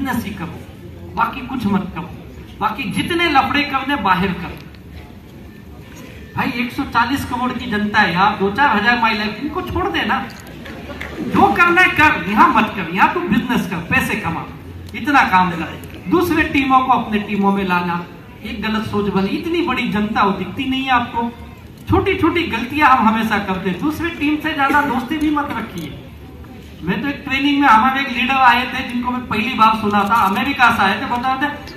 Business ही करो, बाकी कुछ मत करो, बाकी जितने लफड़े करने बाहर करो। भाई 140 करोड़ की जनता है यार, 2-4 हजार माइल है, इनको छोड़ देना, जो करना है कर, यहां मत कर, यहां तू बिजनेस कर, पैसे कमा, इतना काम कर। दूसरे टीमों को अपने टीमों में लाना, एक गलत सोच बनी। इतनी बड़ी जनता हो, दिखती नहीं है आपको? छोटी छोटी गलतियां हम हमेशा करते हैं। दूसरी टीम से ज्यादा दोस्ती भी मत रखिए। मैं तो एक ट्रेनिंग में, हमारे एक लीडर आए थे जिनको मैं पहली बार सुना था, अमेरिका से आए थे, बता रहे थे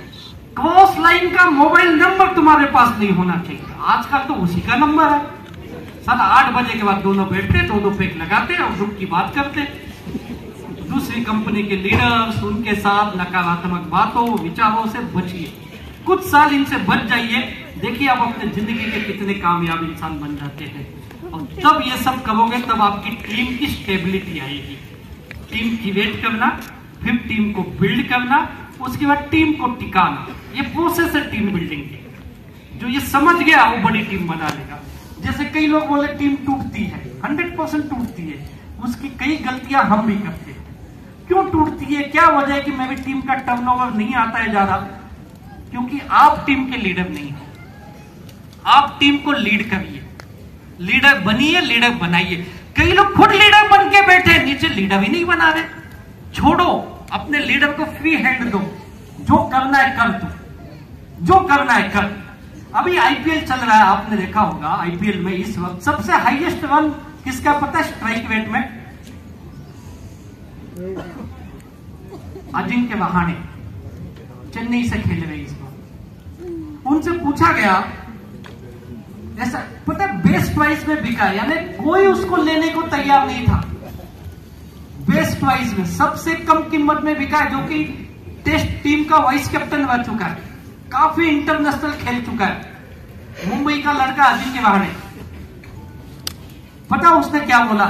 क्रॉस लाइन का मोबाइल नंबर तुम्हारे पास नहीं होना चाहिए। आजकल तो उसी का नंबर है। साला 8 बजे के बाद दोनों बैठते, 2-2 पैक लगाते और ग्रुप की बात करते। दूसरी कंपनी के लीडर्स, उनके साथ नकारात्मक बातों विचारों से बचिए। कुछ साल इनसे बच जाइए, देखिए आप अपने जिंदगी के कितने कामयाब इंसान बन जाते हैं। और जब ये सब करोगे तब आपकी टीम की स्टेबिलिटी आएगी। टीम क्रिएट करना, फिर टीम को बिल्ड करना, उसके बाद टीम को टिकाना, ये प्रोसेस है टीम बिल्डिंग की। जो ये समझ गया वो बड़ी टीम बना लेगा। जैसे कई लोग बोले टीम टूटती है, 100% टूटती है। उसकी कई गलतियां हम भी करते हैं। क्यों टूटती है, क्या वजह है कि मेरी टीम का टर्नओवर नहीं आता है ज्यादा? क्योंकि आप टीम के लीडर नहीं हो। आप टीम को लीड करिए, लीडर बनिए, लीडर बनाइए। कई लोग खुद लीडर बन के बैठे, नीचे लीडर ही नहीं बना रहे। छोड़ो, अपने लीडर को फ्री हैंड दो, जो करना है कर दो, जो करना है कर। अभी आईपीएल चल रहा है, आपने देखा होगा। आईपीएल में इस वक्त सबसे हाईएस्ट रन किसका पता है स्ट्राइक रेट में? अजिंक्य रहाणे, चेन्नई से खेल रहे इस बार। उनसे पूछा गया, ऐसा पता है बेस्ट प्राइस में बिका, यानी कोई उसको लेने को तैयार नहीं था। बेस्ट प्राइस में सबसे कम कीमत में बिका है, जो कि टेस्ट टीम का वाइस कैप्टन रह चुका है, काफी इंटरनेशनल खेल चुका है, मुंबई का लड़का अजिंक्य रहाणे। पता उसने क्या बोला?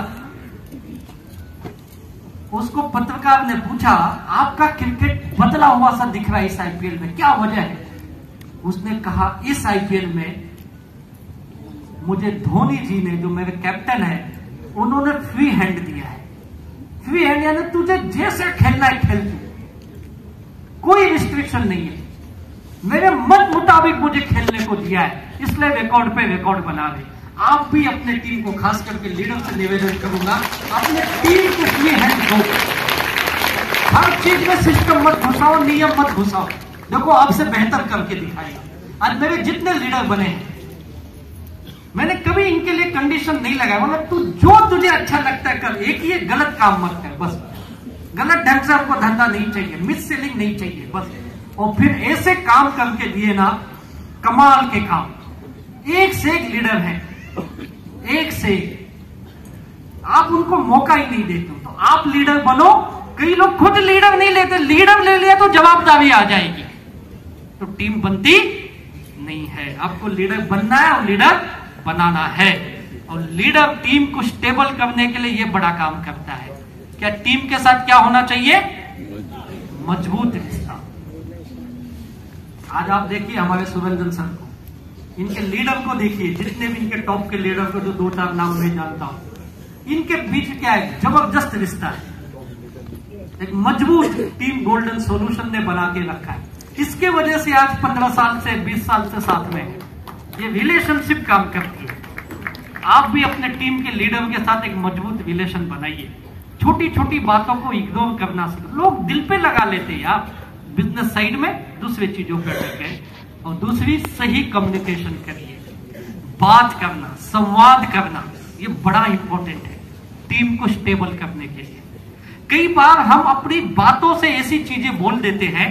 उसको पत्रकार ने पूछा, आपका क्रिकेट बदला हुआ सा दिख रहा है इस आईपीएल में, क्या वजह है? उसने कहा, इस आईपीएल में मुझे धोनी जी ने, जो मेरे कैप्टन है, उन्होंने फ्री हैंड दिया है। फ्री हैंड यानी तुझे जैसे खेलना है खेल, कोई रिस्ट्रिक्शन नहीं है, मेरे मन मुताबिक मुझे खेलने को दिया है, इसलिए रिकॉर्ड पे रिकॉर्ड बना रहे। आप भी अपने टीम को, खास करके लीडर से निवेदन करूंगा, अपने टीम को फ्री हैंड दो। हर चीज में सिस्टम मत घुसाओ, नियम मत घुसाओ। देखो आपसे बेहतर करके दिखाएगा। आज मेरे जितने लीडर बने हैं, मैंने कभी इनके लिए कंडीशन नहीं लगाया, मतलब तू जो तुझे अच्छा लगता है कर, एक ही गलत काम मत कर बस। गलत ढंग से आपको धंधा नहीं चाहिए, मिस सेलिंग नहीं चाहिए बस। और फिर ऐसे काम करके दिए ना, कमाल के काम, एक से एक लीडर है, एक से एक। आप उनको मौका ही नहीं देते, तो आप लीडर बनो। कई लोग खुद लीडर नहीं लेते, लीडर ले लिया तो जवाबदारी आ जाएगी, तो टीम बनती नहीं है। आपको लीडर बनना है और लीडर बनाना है। और लीडर टीम को स्टेबल करने के लिए ये बड़ा काम करता है। क्या टीम के साथ क्या होना चाहिए? मजबूत रिश्ता। आज आप देखिए हमारे सुरंजन सर को, इनके लीडर को देखिए, जितने भी इनके टॉप के लीडर को, जो 2-4 नाम मैं जानता हूं, इनके बीच क्या है? जबरदस्त रिश्ता है, एक मजबूत टीम गोल्डन सॉल्यूशन ने बना के रखा है। इसके वजह से आज 15 साल से 20 साल से साथ में है। ये रिलेशनशिप काम करती है। आप भी अपने टीम के लीडर के साथ एक मजबूत रिलेशन बनाइए। छोटी छोटी बातों को इग्नोर करना सीखो। लोग दिल पे लगा लेते हैं यार, बिजनेस साइड में दूसरी चीजों पर लगे। और दूसरी, सही कम्युनिकेशन करिए, बात करना, संवाद करना, ये बड़ा इंपॉर्टेंट है टीम को स्टेबल करने के लिए। कई बार हम अपनी बातों से ऐसी चीजें बोल देते हैं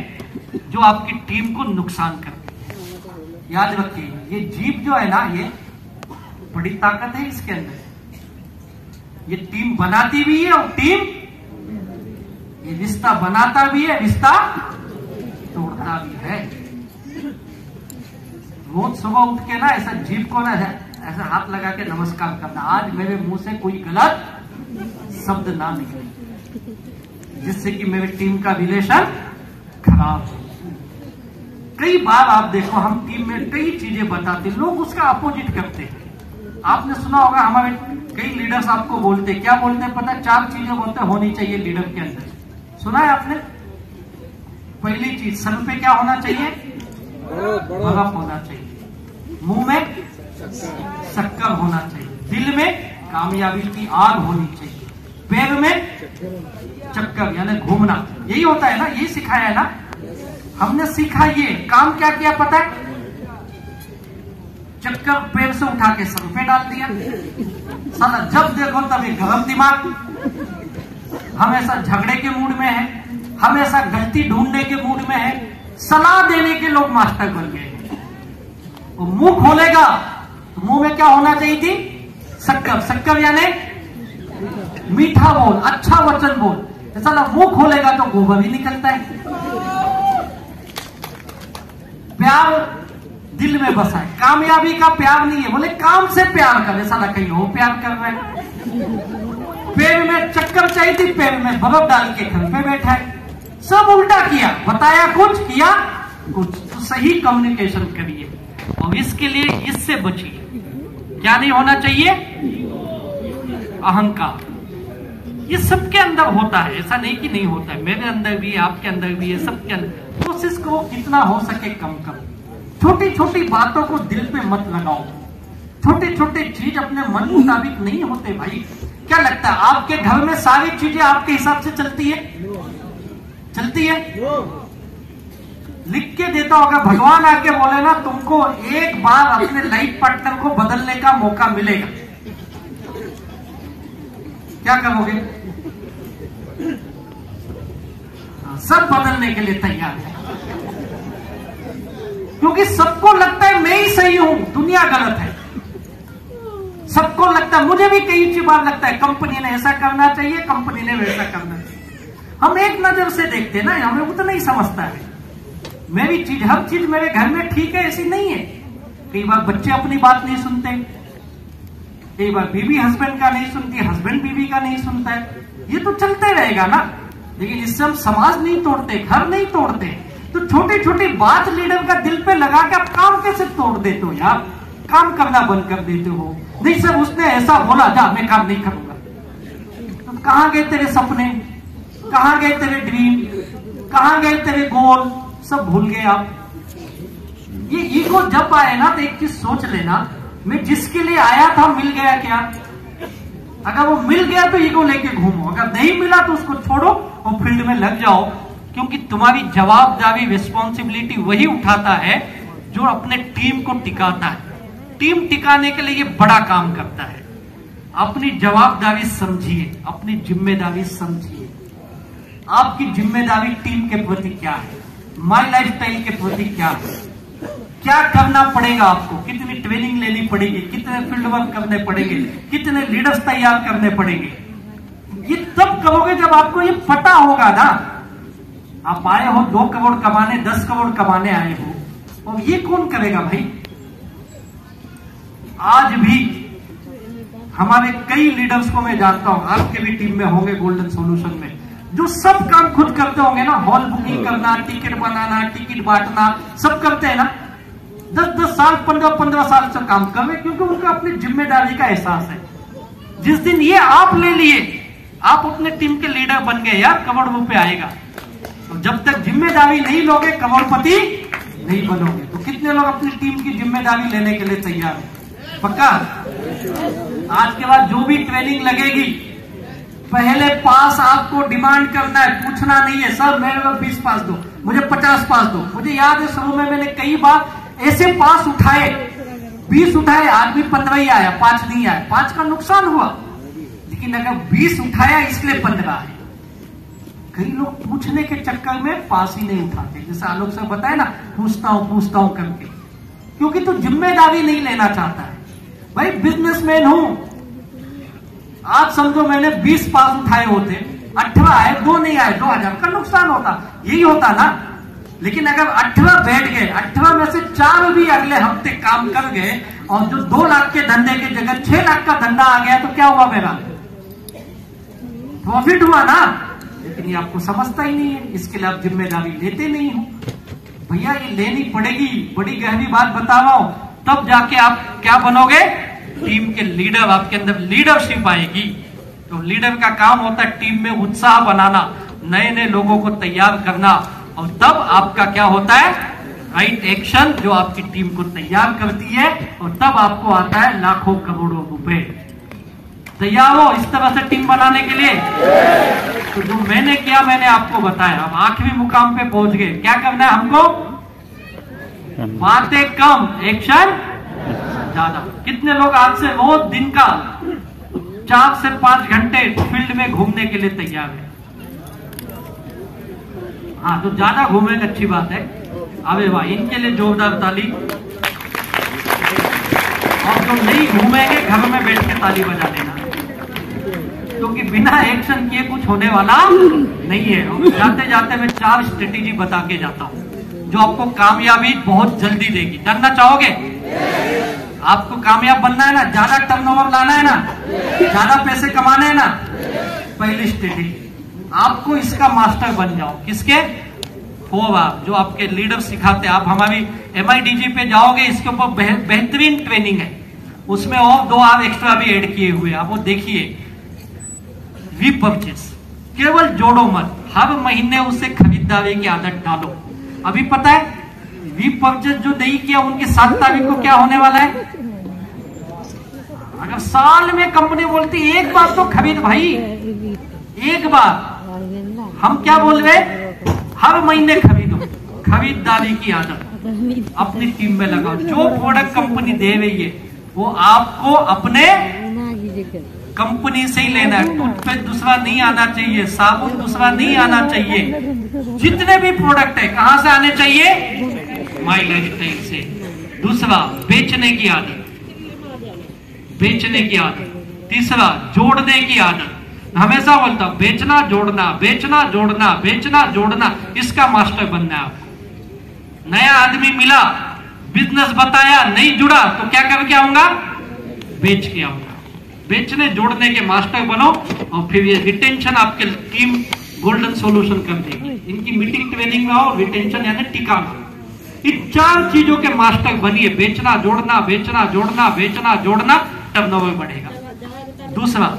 जो आपकी टीम को नुकसान करती है। याद रखिए, ये जीभ जो है ना, ये बड़ी ताकत है इसके अंदर। ये टीम बनाती भी है और टीम ये रिश्ता बनाता भी है, रिश्ता तोड़ता भी है। रोज सुबह उठ के ना ऐसा जीभ को ना ऐसा हाथ लगा के नमस्कार करना, आज मेरे मुंह से कोई गलत शब्द ना निकले, जिससे कि मेरे टीम का रिलेशन खराब हो। कई बार आप देखो, हम टीम में कई चीजें बताते, लोग उसका अपोजिट करते हैं। आपने सुना होगा, हमारे कई लीडर्स आपको बोलते, क्या बोलते हैं पता? 4 चीजें बोलते होनी चाहिए लीडर के अंदर। सुना है आपने? पहली चीज, सर पे क्या होना चाहिए? बर्फ होना चाहिए। मुंह में शक्कर होना चाहिए। दिल में कामयाबी की आग होनी चाहिए। पैर में चक्कर यानी घूमना। यही होता है ना, यही सिखाया है ना हमने। सीखा ये काम क्या किया पता है? चक्कर पैर से उठा के सर पे डाल दिया। साला जब देखो तभी गरम दिमाग, हमेशा झगड़े के मूड में है, हमेशा गलती ढूंढने के मूड में है, सलाह देने के लोग मास्टर बन गए। वो मुंह खोलेगा तो मुंह में क्या होना चाहिए थी? शक्कर। शक्कर यानी मीठा बोल, अच्छा वचन बोल। साला मुंह खोलेगा तो गोबर ही निकलता है। प्यार दिल में बसा है, कामयाबी का प्यार नहीं है। बोले काम से प्यार करे, साला कहीं हो प्यार कर रहा है। पैर में चक्कर चाहिए थी, पैर में बर्फ डाल के घर पे बैठा है। सब उल्टा किया, बताया कुछ किया कुछ। तो सही कम्युनिकेशन करिए और इसके लिए इससे बचिए। क्या नहीं होना चाहिए? अहंकार। ये सबके अंदर होता है, ऐसा नहीं कि नहीं होता है। मेरे अंदर भी, आपके अंदर भी है, सबके अंदर। कोशिश को कितना हो सके कम करो। छोटी छोटी बातों को दिल पे मत लगाओ। छोटे छोटे चीज अपने मन मुताबिक नहीं होते भाई। क्या लगता है आपके घर में सारी चीजें आपके हिसाब से चलती है? चलती है? लिख के देता होगा भगवान आके बोले ना तुमको एक बार अपने लाइफ पार्टनर को बदलने का मौका मिलेगा, क्या करोगे? सब बदलने के लिए तैयार है, क्योंकि सबको लगता है मैं ही सही हूं, दुनिया गलत है। सबको लगता है, मुझे भी कई बार लगता है कंपनी ने ऐसा करना चाहिए, कंपनी ने वैसा करना चाहिए। हम एक नजर से देखते हैं ना, हमें उतना ही समझता है। मेरी चीज, हर चीज मेरे घर में ठीक है ऐसी नहीं है। कई बार बच्चे अपनी बात नहीं सुनते, कई बार बीवी हस्बैंड का नहीं सुनती, हस्बैंड बीवी का नहीं सुनता है। ये तो चलते रहेगा ना, लेकिन इससे हम समाज नहीं तोड़ते, घर नहीं तोड़ते। तो छोटी छोटी बात लीडर का दिल पे लगा के आप काम कैसे तोड़ देते हो यार? काम करना बंद कर देते हो। नहीं सर उसने ऐसा बोला, जा मैं काम नहीं करूंगा। तो कहां गए तेरे सपने? कहां गए तेरे ड्रीम? कहां गए तेरे गोल? सब भूल गए आप। ये ईगो जब आए ना तो एक चीज सोच लेना, मैं जिसके लिए आया था मिल गया क्या? अगर वो मिल गया तो ईगो लेके घूमो, अगर नहीं मिला तो उसको छोड़ो और फील्ड में लग जाओ। क्योंकि तुम्हारी जवाबदारी, रिस्पॉन्सिबिलिटी वही उठाता है जो अपने टीम को टिकाता है। टीम टिकाने के लिए ये बड़ा काम करता है। अपनी जवाबदारी समझिए, अपनी जिम्मेदारी समझिए। आपकी जिम्मेदारी टीम के प्रति क्या है? माई लाइफस्टाइल के प्रति क्या है? क्या करना पड़ेगा आपको? कितनी ट्रेनिंग लेनी पड़ेगी? कितने फील्ड वर्क करने पड़ेंगे? कितने लीडर्स तैयार करने पड़ेंगे? ये तब करोगे जब आपको ये पता होगा ना। आप आए हो 2 करोड़ कमाने, 10 करोड़ कमाने आए हो, और ये कौन करेगा भाई? आज भी हमारे कई लीडर्स को मैं जानता हूं, आपके भी टीम में होंगे गोल्डन सॉल्यूशन में, जो सब काम खुद करते होंगे ना। हॉल बुकिंग करना, टिकट बनाना, टिकट बांटना, सब करते हैं ना। 10-10 साल, 15-15 साल से काम कर रहे, क्योंकि उनको अपनी जिम्मेदारी का एहसास है। जिस दिन ये आप ले लिए, आप अपने टीम के लीडर बन गए यार, करोड़ रुपए आएगा। तो जब तक जिम्मेदारी नहीं लोगे, करोड़पति नहीं बनोगे। तो कितने लोग अपनी टीम की जिम्मेदारी लेने के लिए तैयार है? पक्का? आज के बाद जो भी ट्रेनिंग लगेगी, पहले पास आपको डिमांड करना है, पूछना नहीं है सर मेरे को 20 पास दो, मुझे 50 पास दो। मुझे याद है शुरू में मैंने कई बार ऐसे पास उठाए, 20 उठाए, आज भी 15 ही आया, 5 नहीं आया। 5 का नुकसान हुआ, लेकिन अगर 20 उठाया इसलिए 15 है। कई लोग पूछने के चक्कर में पास ही नहीं उठाते। जैसे आलोक सर बताए ना, पूछता हूं करके, क्योंकि तू जिम्मेदारी नहीं लेना चाहता है। भाई बिजनेसमैन हूं, आज समझो मैंने 20 पास उठाए होते, 18 आए, 2 नहीं आए, 2000 का नुकसान होता। यही होता ना। लेकिन अगर 18 बैठ गए, 18 में से 4 भी अगले हफ्ते काम कर गए, और जो 2 लाख के धंधे की जगह 6 लाख का धंधा आ गया, तो क्या हुआ मेरा? प्रॉफिट हुआ ना। लेकिन ये आपको समझता ही नहीं है, इसके लिए आप जिम्मेदारी लेते नहीं हो। भैया ये लेनी पड़ेगी। बड़ी गहरी बात बता रहा हूं, तब जाके आप क्या बनोगे? टीम के लीडर। आपके अंदर लीडरशिप आएगी। तो लीडर का काम होता है टीम में उत्साह बनाना, नए नए लोगों को तैयार करना, और तब आपका क्या होता है, राइट एक्शन, जो आपकी टीम को तैयार करती है, और तब आपको आता है लाखों करोड़ों रुपए। तैयार हो इस तरह से टीम बनाने के लिए? तो जो मैंने किया मैंने आपको बताया। अब आखिरी मुकाम पे पहुंच गए, क्या करना है हमको? बातें कम, एक्शन ज्यादा। कितने लोग आज से रोज दिन का 4 से 5 घंटे फील्ड में घूमने के लिए तैयार है? हाँ, तो ज्यादा घूमेंगे अच्छी बात है। अबे भाई, इनके लिए जोरदार ताली। और जो नहीं घूमेंगे घर में बैठ के ताली बजा देना, क्योंकि बिना एक्शन किए कुछ होने वाला नहीं है। जाते जाते मैं 4 स्ट्रेटेजी बता के जाता हूं जो आपको कामयाबी बहुत जल्दी देगी। जानना चाहोगे? आपको कामयाब बनना है ना, ज्यादा टर्नओवर लाना है ना, ज्यादा पैसे कमाने हैं ना, पहली स्ट्रेटेजी आपको इसका मास्टर बन जाओ। किसके? होगा जो आपके लीडर सिखाते हैं। आप हमारी MIDG पे जाओगे, इसके ऊपर बेहतरीन ट्रेनिंग है, उसमें और 2 आप एक्स्ट्रा भी ऐड किए हुए, आप वो देखिए। रीपर्चेस, केवल जोड़ो मत, हर महीने उसे खरीदारी की आदत डालो। अभी पता है रीपर्चेस जो नहीं किया उनकी 7 तारीख को क्या होने वाला है? अगर साल में कंपनी बोलती एक बार तो खरीद भाई, एक बार, हम क्या बोल रहे? हर महीने खरीदो। खरीदारी की आदत अपनी टीम में लगाओ। जो प्रोडक्ट कंपनी दे रही है वो आपको अपने कंपनी से ही लेना है। टूथपेस्ट दूसरा नहीं आना चाहिए, साबुन दूसरा नहीं आना चाहिए। जितने भी प्रोडक्ट है कहां से आने चाहिए? माई लाइफस्टाइल से। दूसरा, बेचने की आदत, बेचने की आदत। तीसरा, जोड़ने की आदत। हमेशा बोलता बेचना जोड़ना, बेचना जोड़ना, बेचना जोड़ना, इसका मास्टर बनना है आपको। नया आदमी मिला, बिजनेस बताया, नहीं जुड़ा तो क्या करके आऊंगा? बेच के आऊंगा। बेचने जोड़ने के मास्टर बनो, और फिर ये रिटेंशन आपके टीम गोल्डन सॉल्यूशन कर देगी। इनकी मीटिंग ट्रेनिंग में आओ, रिटेंशन यानी टिकाना। इन 4 चीजों के मास्टर बनिए। बेचना जोड़ना, बेचना जोड़ना, बेचना जोड़ना, टर्नओवर बढ़ेगा। दूसरा,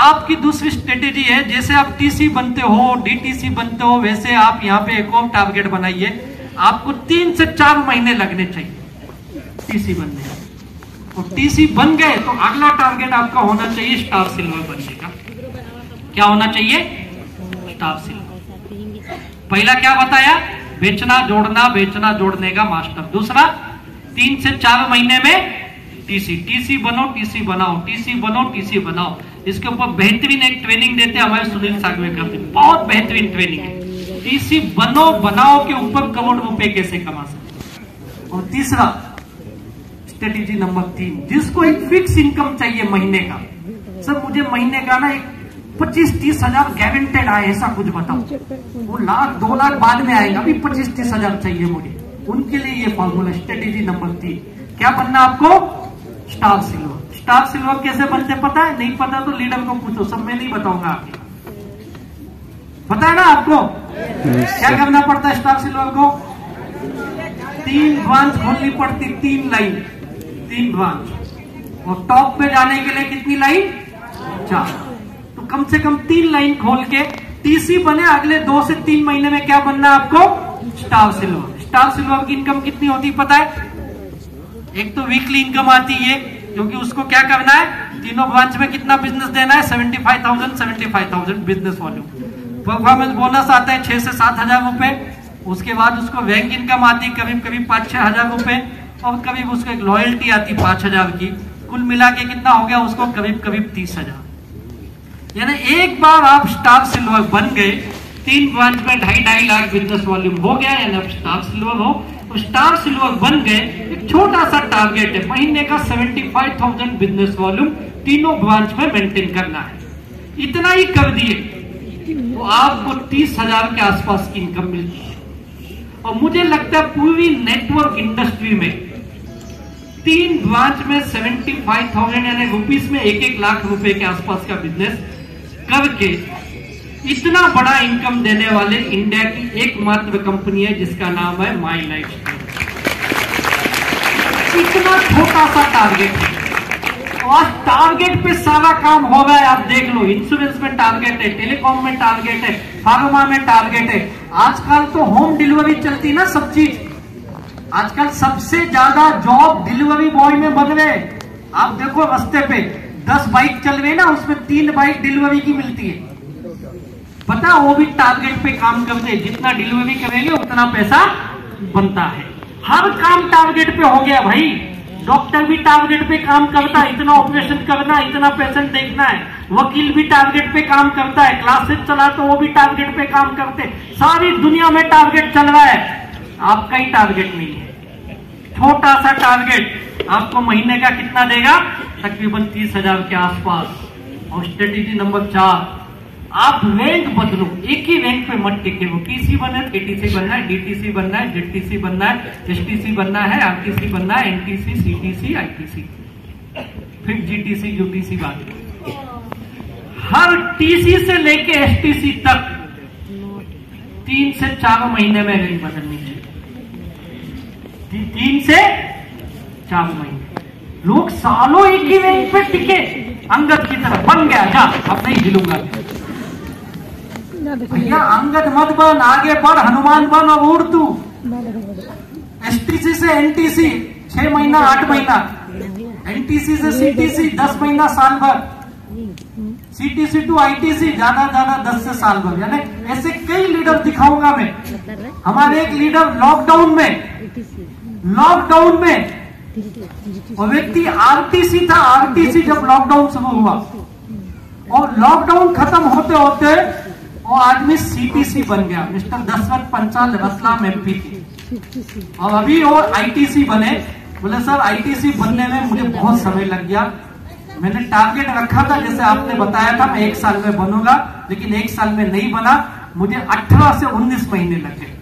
आपकी दूसरी स्ट्रेटेजी है, जैसे आप TC बनते हो, DTC बनते हो, वैसे आप यहाँ पे एक और टारगेट बनाइए। आपको 3 से 4 महीने लगने चाहिए TC बनने में। और TC बन गए तो अगला टारगेट आपका होना चाहिए स्टार सिल्वर बनने का। क्या होना चाहिए? Star silver. पहला क्या बताया? बेचना जोड़ना, बेचना जोड़ने का मास्टर। दूसरा, 3 से 4 महीने में TC बनो, TC बनाओ, TC बनो, TC बनाओ। इसके ऊपर बेहतरीन एक ट्रेनिंग देते हैं हमारे सुनील सागवेकर जी, बहुत बेहतरीन ट्रेनिंग है। TC बनो बनाओ के ऊपर करोड़ रुपए कैसे कमा सकते। और तीसरा स्ट्रेटेजी नंबर 3, जिसको एक फिक्स इनकम चाहिए महीने का। सर मुझे महीने का ना एक 25-30 हजार गारंटेड आए, ऐसा कुछ बताओ। वो 1-2 लाख बाद में आएगा, अभी 25-30 हजार चाहिए मुझे। उनके लिए ये फॉर्मूला स्ट्रेटेजी नंबर 3। क्या बनना आपको? Star silver. स्टार सिल्वर कैसे बनते पता है? नहीं पता तो लीडर को पूछो, सब मैं नहीं बताऊंगा आपको। पता है ना आपको? क्या करना पड़ता है स्टार सिल्वर को? 3 ब्रांच खोलनी पड़ती, 3 लाइन, 3 ब्रांच। और टॉप पे जाने के लिए कितनी लाइन? 4। तो कम से कम 3 लाइन खोल के TC बने। अगले 2 से 3 महीने में क्या बनना है आपको? Star silver. स्टार सिल्वर की इनकम कितनी होती पता है? एक तो वीकली इनकम आती है, क्योंकि उसको क्या करना है? तीनों ब्रांच में कितना बिजनेस देना है? 75,000 बिजनेस वॉल्यूम। परफॉर्मेंस बोनस आता है 6 से 7 हजार रुपए। उसके बाद उसको बैंक इनकम आती करीब करीब 5-6 हजार रुपए, और करीब उसको एक लॉयल्टी आती 5 हजार की। कुल मिला के कितना हो गया उसको? करीब करीब 30 हजार। यानी एक बार आप स्टार सिल्वर बन गए, 3 ब्रांच में 2.5 लाख बिजनेस वॉल्यूम हो गया, यानी आप स्टार सिल्वर हो। तो स्टार सिल्वर बन गए, एक छोटा सा टारगेट है महीने का 75,000 बिजनेस वॉल्यूम तीनों ब्रांच में मेंटेन करना है। इतना ही कर दिए तो आपको 30,000 के आसपास की इनकम मिलती है। और मुझे लगता है पूरी नेटवर्क इंडस्ट्री में 3 ब्रांच में 75,000 यानी रुपीस में 1-1 लाख रुपए के आसपास का बिजनेस करके इतना बड़ा इनकम देने वाले इंडिया की एकमात्र कंपनी है जिसका नाम है माई लाइफस्टाइल। इतना छोटा सा टारगेट है आज टारगेट पे सारा काम हो रहा है। आप देख लो, इंश्योरेंस में टारगेट है, टेलीकॉम में टारगेट है, फार्मा में टारगेट है। आजकल तो होम डिलीवरी चलती ना सब चीज। आजकल सबसे ज्यादा जॉब डिलीवरी बॉय में बन रहे। आप देखो रास्ते पे 10 बाइक चल रही है ना, उसमें 3 बाइक डिलीवरी की मिलती है। पता, वो भी टारगेट पे काम करते हैं। जितना डिलीवरी करेंगे उतना पैसा बनता है। हर काम टारगेट पे हो गया भाई। डॉक्टर भी टारगेट पे काम करता है, इतना ऑपरेशन करना, इतना पेशेंट देखना है। वकील भी टारगेट पे काम करता है, क्लासेस चला तो वो भी टारगेट पे काम करते। सारी दुनिया में टारगेट चल रहा है, आपका ही टारगेट नहीं है। छोटा सा टारगेट आपको महीने का कितना देगा? तकरीबन 30,000 के आसपास। और स्ट्रेटेजी नंबर 4, आप रैंक बदलो, एक ही रैंक पे मत टिके। वो टीसी बनना है, केटीसी बनना है, डीटीसी बनना है, जेडटीसी बनना है, एसटीसी बनना है, आरटीसी बनना है, एनटीसी, सीटीसी, आईटीसी, फिर जीटीसी, यूटीसी बाकी। हर टीसी से लेके एसटीसी तक 3 से 4 महीने में रैंक बदलनी चाहिए। 3 से 4 महीने। लोग सालों एक ही रैंक पे टिके। अंगद की तरह बन गया, जा अब नहीं हिलूंगा। भैया अंगद मत बन, आगे बढ़, हनुमान बन और उड़ तू। एसटीसी से एनटीसी 6 महीना 8 महीना, एनटीसी से सीटीसी 10 महीना साल भर, सीटीसी टू आईटीसी ज्यादा 10 से साल भर। यानी ऐसे कई लीडर दिखाऊंगा मैं। हमारे एक लीडर लॉकडाउन में और व्यक्ति आरटीसी था। आरटीसी जब लॉकडाउन शुरू हुआ और लॉकडाउन खत्म होते होते वो आदमी सीटीसी बन गया। मिस्टर दशरथ पंचाल, रतलाम एमपी की। और अभी वो आईटीसी बने। बोले सर आईटीसी बनने में मुझे बहुत समय लग गया। मैंने टारगेट रखा था, जैसे आपने बताया था, मैं 1 साल में बनूंगा, लेकिन 1 साल में नहीं बना। मुझे 18 से 19 महीने लगे।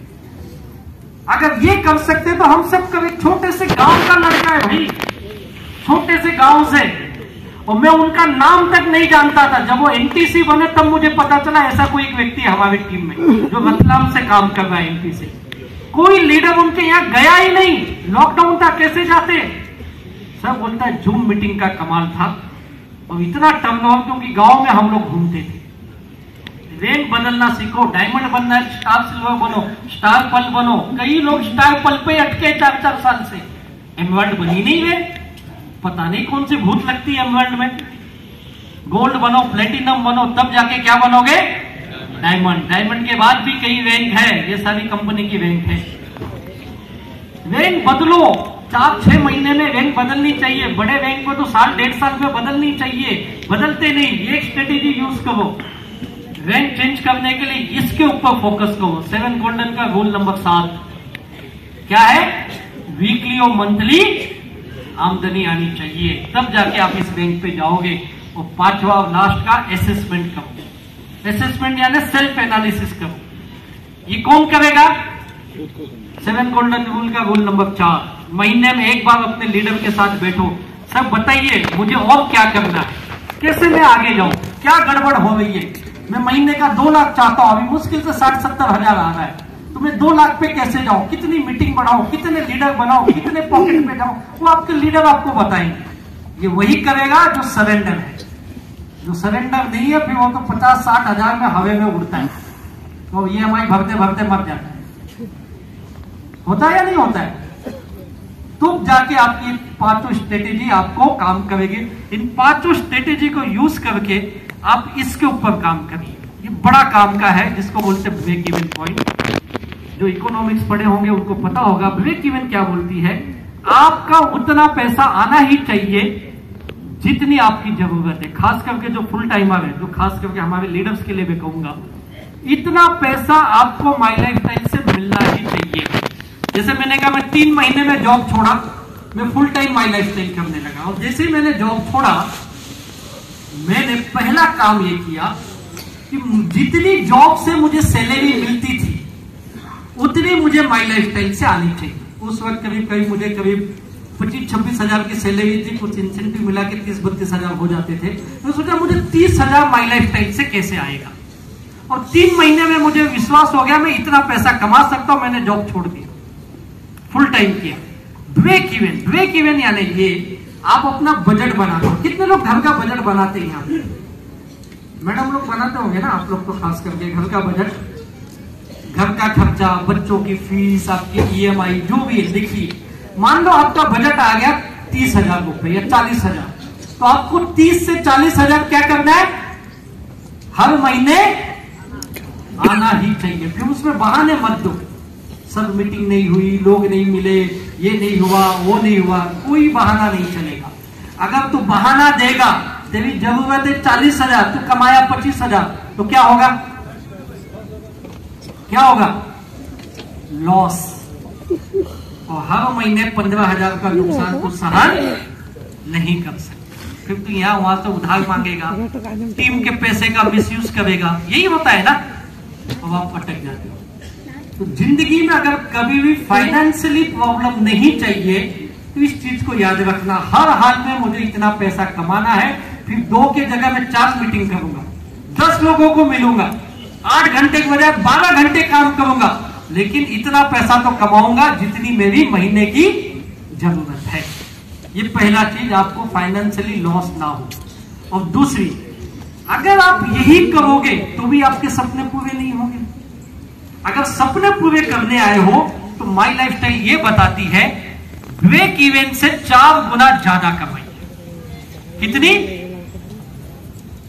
अगर ये कर सकते तो हम सब कभी। छोटे से गांव का लड़का है भाई, छोटे से गांव से, और मैं उनका नाम तक नहीं जानता था। जब वो एनटीसी बने तब मुझे पता चला ऐसा कोई एक व्यक्ति है हमारी टीम में जो रतलाम से काम कर रहा है, एमपी से। कोई लीडर उनके यहाँ गया ही नहीं। लॉकडाउन था, कैसे जाते? सब बोलता है जूम मीटिंग का कमाल था। और इतना टर्नओवर, क्योंकि गांव में हम लोग घूमते थे। रैंक बदलना सीखो, डायमंड बनना है, स्टार सिल्वर बनो, स्टार पल बनो। कई लोग स्टार पल पे अटके 4-4 साल से। एमवर्ल्ड बनी नहीं है, पता नहीं कौन सी भूत लगती है एमवर्ल्ड में। गोल्ड बनो, प्लेटिनम बनो, तब जाके क्या बनोगे? डायमंड। डायमंड के बाद भी कई रैंक है, ये सारी कंपनी की रैंक है। रैंक बदलो, 4-6 महीने में रैंक बदलनी चाहिए। बड़े रैंक को तो 1.5 साल में बदलनी चाहिए, बदलते नहीं। ये स्ट्रेटेजी यूज करो रैंक चेंज करने के लिए, इसके ऊपर फोकस करो। 7 गोल्डन का रूल नंबर 7 क्या है? वीकली और मंथली आमदनी आनी चाहिए, तब जाके आप इस रैंक पे जाओगे। और 5वां और लास्ट का असेसमेंट करो। असेसमेंट यानी सेल्फ एनालिसिस करो। ये कौन करेगा? 7 गोल्डन रूल का रूल नंबर 4। महीने में एक बार अपने लीडर के साथ बैठो, सब बताइए मुझे और क्या करना है, कैसे मैं आगे जाऊं, क्या गड़बड़ हो रही है। मैं महीने का 2 लाख चाहता हूं, अभी मुश्किल से 60-70 हजार आ रहा है, तो मैं 2 लाख पे कैसे जाऊं? कितनी मीटिंग बढ़ाऊं, कितने लीडर बनाऊं, कितने पॉकेट पे जाऊं? वो आपके लीडर आपको बताएंगे। ये वही करेगा जो सरेंडर है। जो सरेंडर नहीं है, फिर वो तो 50-60 हजार में हवे में उड़ता है, तो EMI भरते भरते मर जाता है। होता है या नहीं होता है? तो जाके आपकी 5 स्ट्रेटेजी आपको काम करेगी। इन 5 स्ट्रेटेजी को यूज करके आप इसके ऊपर काम करिए। ये बड़ा काम का है, जिसको बोलते हैं ब्रेक इवन पॉइंट। जो इकोनॉमिक्स पढ़े होंगे उनको पता होगा ब्रेक इवन क्या बोलती है। आपका उतना पैसा आना ही चाहिए जितनी आपकी जरूरत है। खास करके जो फुल टाइमर है, जो खास करके हमारे लीडर्स के लिए भी कहूंगा, इतना पैसा आपको माई लाइफ स्टाइल से मिलना ही चाहिए। जैसे मैंने कहा, मैं 3 महीने में जॉब छोड़ा, मैं full time my life style करने लगा। और जैसे ही मैंने जॉब छोड़ा, मैंने पहला काम ये किया कि जितनी जॉब से मुझे सैलरी मिलती थी उतनी मुझे माई लाइफ स्टाइल से आनी चाहिए। उस वक्त करीब मुझे 25-26 हजार की सैलरी थी, कुछ इंसेंटिव मिला के 30-32 हजार हो जाते थे। तो सोचा मुझे 30 हजार माई लाइफ स्टाइल से कैसे आएगा। और 3 महीने में मुझे विश्वास हो गया मैं इतना पैसा कमा सकता हूं। मैंने जॉब छोड़ दिया, फुल टाइम किया। ब्रेक इवन यानी ये आप अपना बजट बना लो। कितने लोग घर का बजट बनाते हैं यहाँ पे? मैडम लोग बनाते होंगे ना, आप लोग तो खास करके घर का बजट, घर का खर्चा, बच्चों की फीस, आपकी EMI जो भी है लिखिए। मान लो आपका बजट आ गया 30,000 रुपए या 40,000, तो आपको 30 से 40,000 क्या करना है? हर महीने आना ही चाहिए। फिर उसमें बहाने मत दो, सब मीटिंग नहीं हुई, लोग नहीं मिले, ये नहीं हुआ, वो नहीं हुआ, कोई बहाना नहीं चलेगा। अगर तू बहाना देगा, तेरी जरूरत है 40,000, तू कमाया 25,000, तो क्या होगा? क्या होगा? लॉस। और हर महीने 15,000 का नुकसान तो सहन नहीं कर सकते। फिर तो यहाँ वहां से उधार मांगेगा, टीम के पैसे का मिसयूज करेगा, यही होता है ना, अब आप अटक जाते हो। तो जिंदगी में अगर कभी भी फाइनेंशियली प्रॉब्लम नहीं चाहिए तो इस चीज को याद रखना, हर हाल में मुझे इतना पैसा कमाना है, फिर 2 के जगह मैं 4 मीटिंग करूंगा, 10 लोगों को मिलूंगा, 8 घंटे के बजाय 12 घंटे काम करूंगा, लेकिन इतना पैसा तो कमाऊंगा जितनी मेरी महीने की जरूरत है। ये पहला चीज, आपको फाइनेंशियली लॉस ना हो। और दूसरी, अगर आप यही करोगे तो भी आपके सपने पूरे नहीं होंगे। अगर सपने पूरे करने आए हो तो माई लाइफस्टाइल ये बताती है ब्रेक इवन से 4 गुना ज्यादा कमाइए। कितनी?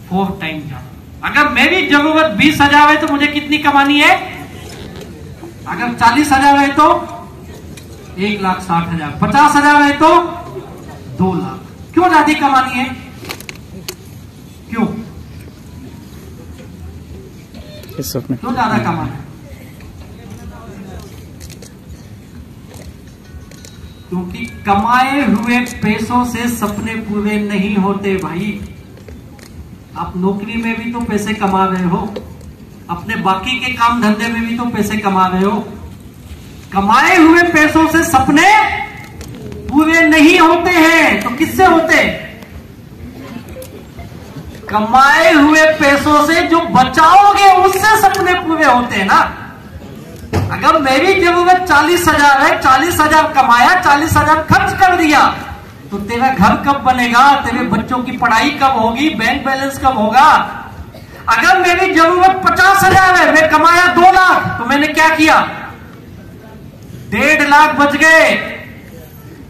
4 टाइम ज्यादा। अगर मेरी जरूरत 20,000 है तो मुझे कितनी कमानी है? अगर 40,000 है तो 1,60,000, 50,000 है तो 2 लाख। क्यों ज्यादा कमानी है? क्यों क्यों ज्यादा कमाना है? क्योंकि कमाए हुए पैसों से सपने पूरे नहीं होते भाई। आप नौकरी में भी तो पैसे कमा रहे हो, अपने बाकी के काम धंधे में भी तो पैसे कमा रहे हो। कमाए हुए पैसों से सपने पूरे नहीं होते हैं, तो किससे होते? कमाए हुए पैसों से जो बचाओगे उससे सपने पूरे होते हैं ना। अगर मेरी जरूरत 40,000 है, 40,000 कमाया, 40,000 खर्च कर दिया, तो तेरा घर कब बनेगा? तेरे बच्चों की पढ़ाई कब होगी? बैंक बैलेंस कब होगा? अगर मेरी जरूरत 50,000 है, मैं कमाया 2 लाख, तो मैंने क्या किया? 1.5 लाख बच गए।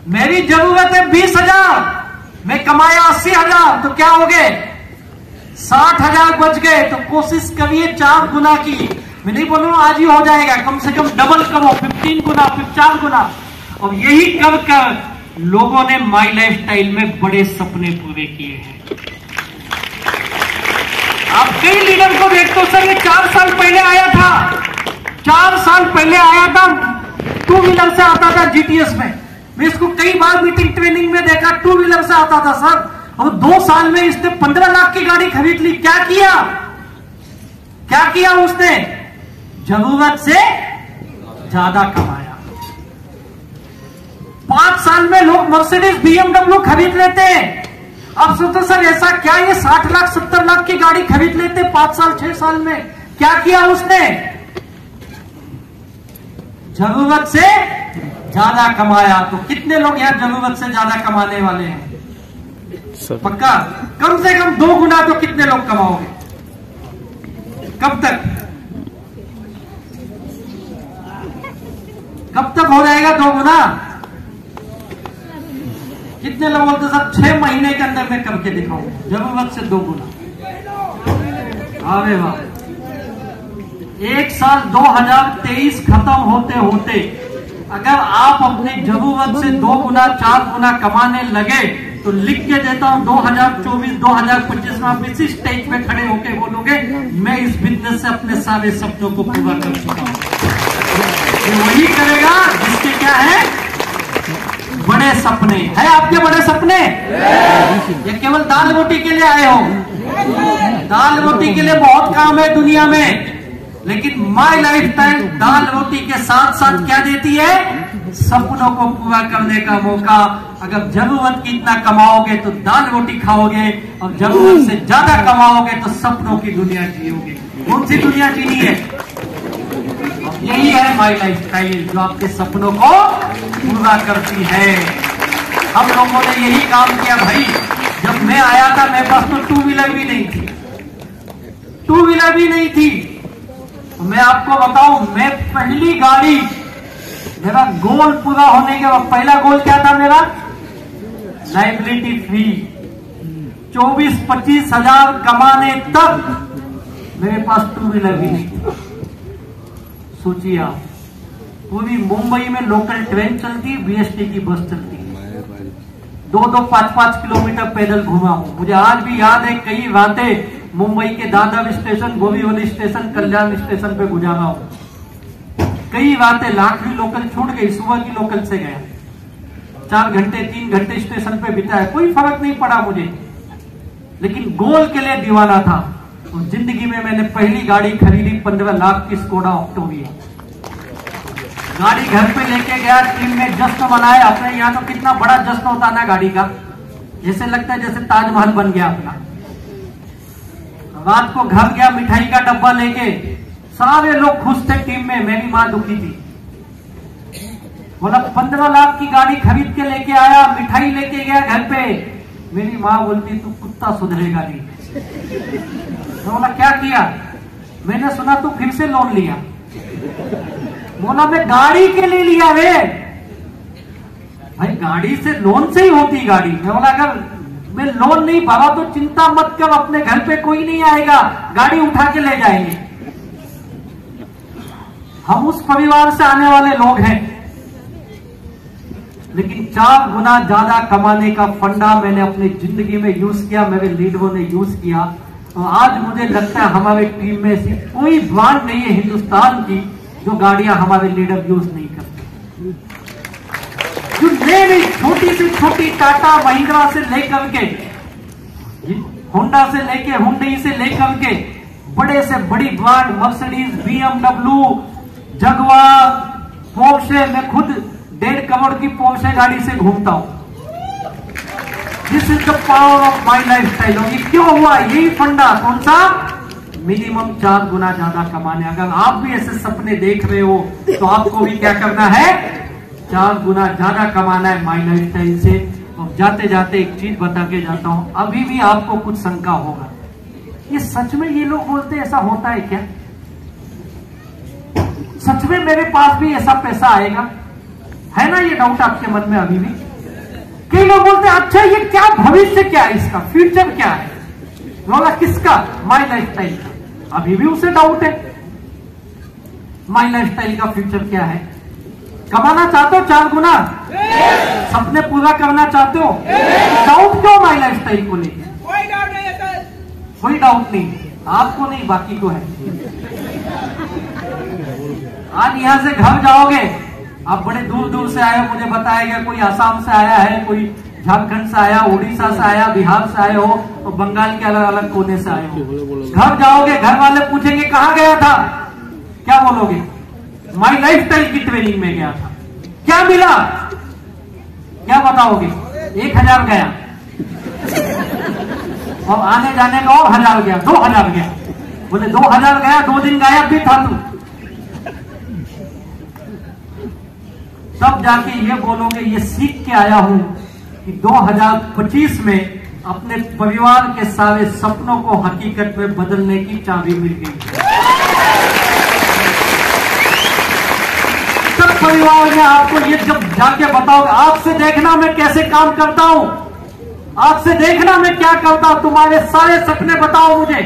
मेरी जरूरत है 20,000, मैं कमाया 80,000, तो क्या हो गए? 60,000 बच गए। तो कोशिश करिए 4 गुना की। मैं नहीं बोल रहा हूं आज ही हो जाएगा, कम से कम डबल करो, 15 गुना, 50 गुना। और यही कर कर लोगों ने माई लाइफस्टाइल में बड़े सपने पूरे किए हैं। आप कई लीडर को देखते हो, सर ये 4 साल पहले आया था, 4 साल पहले आया था, 2 व्हीलर से आता था GTS में। मैं इसको कई बार मीटिंग ट्रेनिंग में देखा, 2 व्हीलर से आता था सर, और 2 साल में इसने 15 लाख की गाड़ी खरीद ली। क्या किया? क्या किया उसने? जरूरत से ज्यादा कमाया। 5 साल में लोग मर्सिडीज BMW खरीद लेते हैं। अब सोचो सर ऐसा क्या, ये 60 लाख 70 लाख की गाड़ी खरीद लेते 5 साल 6 साल में। क्या किया उसने? जरूरत से ज्यादा कमाया। तो कितने लोग यहां जरूरत से ज्यादा कमाने वाले हैं? पक्का कम से कम 2 गुना तो कितने लोग कमाओगे? कब तक? कब तक हो जाएगा 2 गुना? कितने लोग बोलते सर 6 महीने के अंदर मैं करके दिखाऊंगा जरूरत से 2 गुना। अरे वाह, 1 साल 2023 खत्म होते होते अगर आप अपनी जरूरत से 2 गुना 4 गुना कमाने लगे तो लिख के देता हूं 2024 2025 में आप इसी स्टेज पे खड़े होके बोलोगे मैं इस बिजनेस से अपने सारे सपनों को पूरा कर चुका हूं। ये वही करेगा जिसके क्या है? बड़े सपने है। आपके बड़े सपने? ये केवल दाल रोटी के लिए आए हो? दाल रोटी के लिए बहुत काम है दुनिया में, लेकिन माई लाइफस्टाइल दाल रोटी के साथ साथ क्या देती है? सपनों को पूरा करने का मौका। अगर जरूरत की इतना कमाओगे तो दाल रोटी खाओगे, और जरूरत से ज्यादा कमाओगे तो सपनों की दुनिया जियोगे। कौन सी दुनिया जीनी है? यही है माई लाइफस्टाइल जो आपके सपनों को पूरा करती है। हम लोगों ने यही काम किया भाई। जब मैं आया था मेरे पास तो टू व्हीलर भी नहीं थी, टू व्हीलर भी नहीं थी। मैं आपको बताऊं, मैं पहली गाड़ी, मेरा गोल पूरा होने के बाद पहला गोल क्या था मेरा, लाइबिलिटी फ्री 24-25 हजार कमाने तक मेरे पास टू व्हीलर भी नहीं था। सोचिए आप, पूरी मुंबई में लोकल ट्रेन चलती, बीएसटी की बस चलती, 2-2, 5-5 किलोमीटर पैदल घूमा हूं। मुझे आज भी याद है कई रातें मुंबई के दादर स्टेशन, बोरीवली स्टेशन, कल्याण स्टेशन पे गुजारा हूं। कई रातें लाखवी लोकल छूट गई, सुबह की लोकल से गया, 4 घंटे 3 घंटे स्टेशन पे बिताया, कोई फर्क नहीं पड़ा मुझे, लेकिन गोल के लिए दीवाना था। तो जिंदगी में मैंने पहली गाड़ी खरीदी 15 लाख की स्कोडा ऑक्टाविया। गाड़ी घर पे लेके गया, टीम में जश्न मनाया। अपने यहाँ तो कितना बड़ा जश्न होता ना गाड़ी का, जैसे लगता है जैसे ताजमहल बन गया अपना। रात को घर गया, मिठाई का डब्बा लेके, सारे लोग खुश थे टीम में, मेरी माँ दुखी थी। बोला 15 लाख की गाड़ी खरीद के लेके आया, मिठाई लेके गया घर पे। मेरी माँ बोलती तू कुत्ता सुधरेगा नहीं। तो बोला क्या किया? मैंने सुना तू फिर से लोन लिया। बोला मैं गाड़ी के लिए लिया रे। भाई गाड़ी से लोन से ही होती गाड़ी। मैं बोला अगर मैं लोन नहीं भरा तो चिंता मत कर, अपने घर पे कोई नहीं आएगा, गाड़ी उठा के ले जाएंगे। हम उस परिवार से आने वाले लोग हैं, लेकिन 4 गुना ज्यादा कमाने का फंडा मैंने अपनी जिंदगी में यूज किया, मेरे लीडरों ने यूज किया। और आज मुझे लगता है हमारे टीम में ऐसी कोई ब्रांड नहीं है हिंदुस्तान की जो गाड़ियां हमारे लीडर यूज नहीं करते। जो नई छोटी से छोटी टाटा महिंद्रा से लेकर के, होंडा से लेके, हुंडई से लेकर के बड़े से बड़ी brand Mercedes, BMW, Jaguar, Porsche, मैं खुद 1.5 करोड़ की पोर्शे गाड़ी से घूमता हूं। This is the power of my life style. ये क्यों हुआ? यही फंडा, कौन सा? मिनिमम 4 गुना ज्यादा कमाने। अगर आप भी ऐसे सपने देख रहे हो तो आपको भी क्या करना है? 4 गुना ज्यादा कमाना है माई लाइफ स्टाइल से। और जाते जाते एक चीज बता के जाता हूं, अभी भी आपको कुछ शंका होगा, ये सच में ये लोग बोलते ऐसा होता है क्या? सच में मेरे पास भी ऐसा पैसा आएगा? है ना ये डाउट आपके मन में अभी भी? कई लोग बोलते हैं अच्छा ये क्या भविष्य, क्या है इसका फ्यूचर, क्या है? बोला किसका? माई लाइफ स्टाइल का। अभी भी उसे डाउट है माई लाइफ स्टाइल का फ्यूचर क्या है। कमाना चाहते हो 4 गुना, सपने पूरा करना चाहते हो, डाउट क्यों माई लाइफ स्टाइल को लेकर? कोई डाउट नहीं है सर, कोई डाउट नहीं, आपको नहीं बाकी को है। आज यहां से घर जाओगे, आप बड़े दूर दूर से आए हो, मुझे बताया गया कोई आसाम से आया है, कोई झारखंड से आया, उड़ीसा से आया, बिहार से आए हो, और बंगाल के अलग अलग कोने से आए हो। घर जाओगे, घर वाले पूछेंगे कहां गया था, क्या बोलोगे? माई लाइफ स्टाइल की ट्रेनिंग में गया था। क्या मिला? क्या बताओगे? 1000 गया, और आने जाने का और 1000 गया, 2000 गया। बोले 2000 गया, 2 दिन गायब भी था तू। तब जाके ये बोलोगे ये सीख के आया हूं कि 2025 में अपने परिवार के सारे सपनों को हकीकत में बदलने की चाबी मिल गई। सब परिवार में आपको ये जब जाके बताओगे, आपसे देखना मैं कैसे काम करता हूं, आपसे देखना मैं क्या करता हूं, तुम्हारे सारे सपने बताओ मुझे।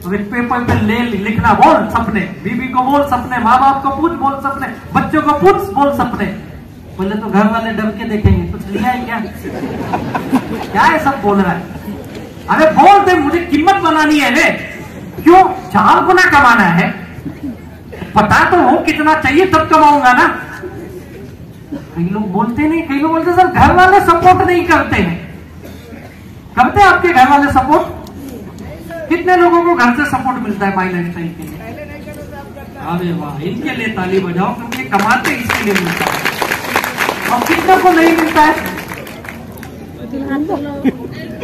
पेपर पे ले लिखना, बोल सपने, बीवी को बोल सपने, माँ बाप को पूछ बोल सपने, बच्चों को पूछ बोल सपने। बोले तो घर वाले डर के देखेंगे, कुछ लिया है क्या? क्या है सब बोल रहा है? अरे बोल दे, मुझे कीमत बनानी है रे। क्यों? 4 गुना कमाना है, पता तो हो कितना चाहिए तब कमाऊंगा ना। कई लोग बोलते नहीं, कई लोग बोलते सर घर वाले सपोर्ट नहीं करते हैं। करते आपके घर वाले सपोर्ट? कितने लोगों को घर से सपोर्ट मिलता है माई लाइफ स्टाइल के लिए? अरे वाह, इनके लिए ताली बजाओ, क्योंकि कमाते इसके लिए मिलता है। और कितने को नहीं मिलता है?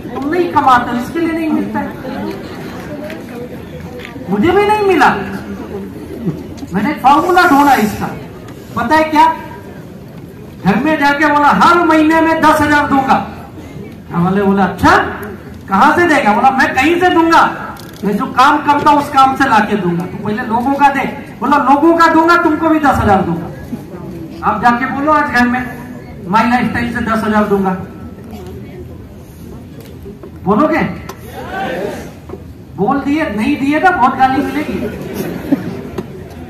तुम नहीं कमाते, इसके लिए नहीं मिलता है। मुझे भी नहीं मिला, मैंने फॉर्मूला ढूंढा इसका। पता है क्या? घर में महीने जाके बोला हर महीने में 10,000 दूंगा। घर वाले बोला अच्छा कहां से देगा? बोला मैं कहीं से दूंगा, मैं जो काम करता उस काम से लाके दूंगा। तो पहले लोगों का दे। बोला लोगों का दूंगा, तुमको भी 10,000 दूंगा। आप जाके बोलो आज घर में माई लाइफ स्टाइल से 10,000 दूंगा, बोलोगे? बोल दिए, नहीं दिए ना बहुत गाली मिलेगी।